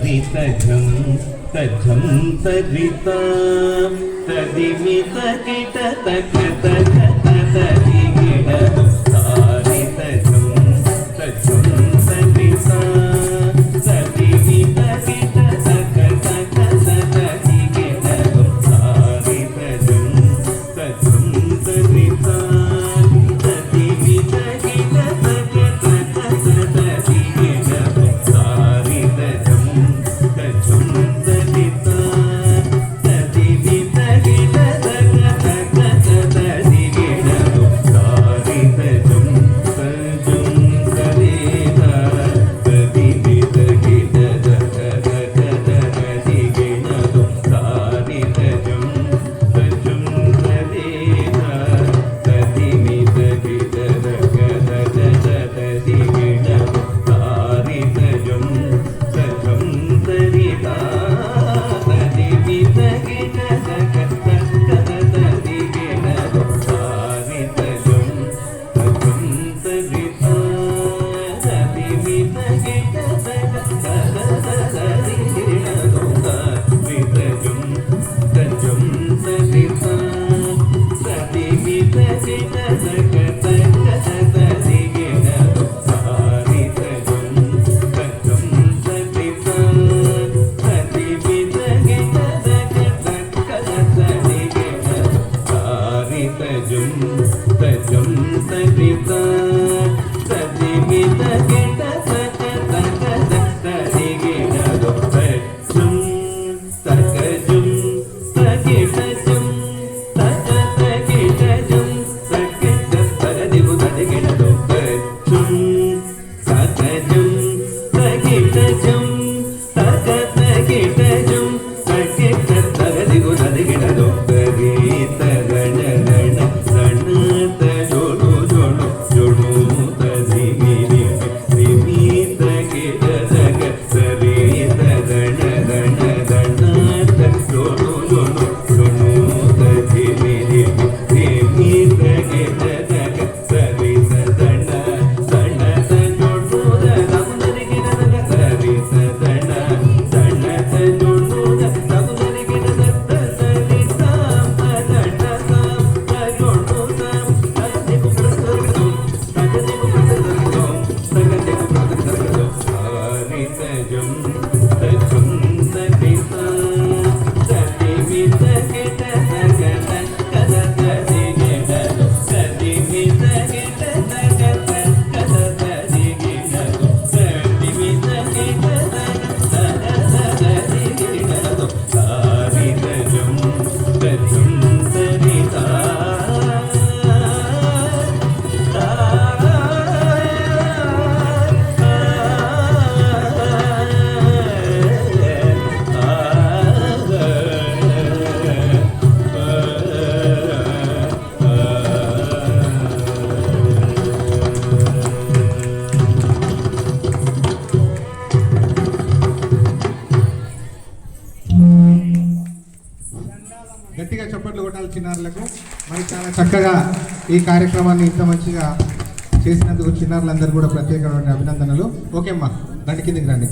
तजं तजं तरिता तदिमित kit तक तक तदिगिण तारि तजं तजं तरिता तदिमित kit तक तक तदिगिण तारि तजं तजं तरिता तदिमित किट तक तक तदिगिण तारि तजं तजं तरिता तदिमित किट तक तक तदिगिण तारि तजं तजं तरिता तदिमित किट तक तक तदिगिण तारि तजं तजं तरिता तदिमित किट तक तक तदिगिण तारि तजं तजं तरिता तदिमित किट तक तक तदिगिण तारि तजं तजं तरिता तदिमित किट तक तक तदिगिण तारि तजं तजं तरिता तदिमित किट तक तक तदिगिण तारि तजं तजं तरिता तदिमित किट तक तक तदिगिण तारि तजं तजं तरिता तदिमित किट तक तक तदिगिण तजं तकजं तकिटजं तक तकिटजं तकिट तदिगु तदिगिण तजं तकजं तकिटजं तक तकिटजं तकिट तदिगु तदिगिण तरिता गण गण गण तजोडु जोडु जोडु तदिमिरि दिमित किट तक तरिता गण गण गण तजोडु जोडु जोडु तदिमिरि दिमित किट तक तरिता गण गण तजोडु तदिगिण तरिता गण गण तजोडु तदिगिण तरिता गण तजोडु तदिगु तदिगिण तदिगु तदिगिण तारि तजं तजं तरिता तदिमित किट तक तक तदिगिण तदिमित किट तक तक तदिगिण तदिमित किट तक तक तदिगिण तारि तजं तजं तरिता గట్టిగా చప్పట్లు కొట్టాలి చిన్నారులకు. మరి చాలా చక్కగా ఈ కార్యక్రమాన్ని ఇంత మంచిగా చేసినందుకు చిన్నారులందరూ కూడా ప్రత్యేకమైన అభినందనలు. ఓకే అమ్మా, రండి కిందికి రండి.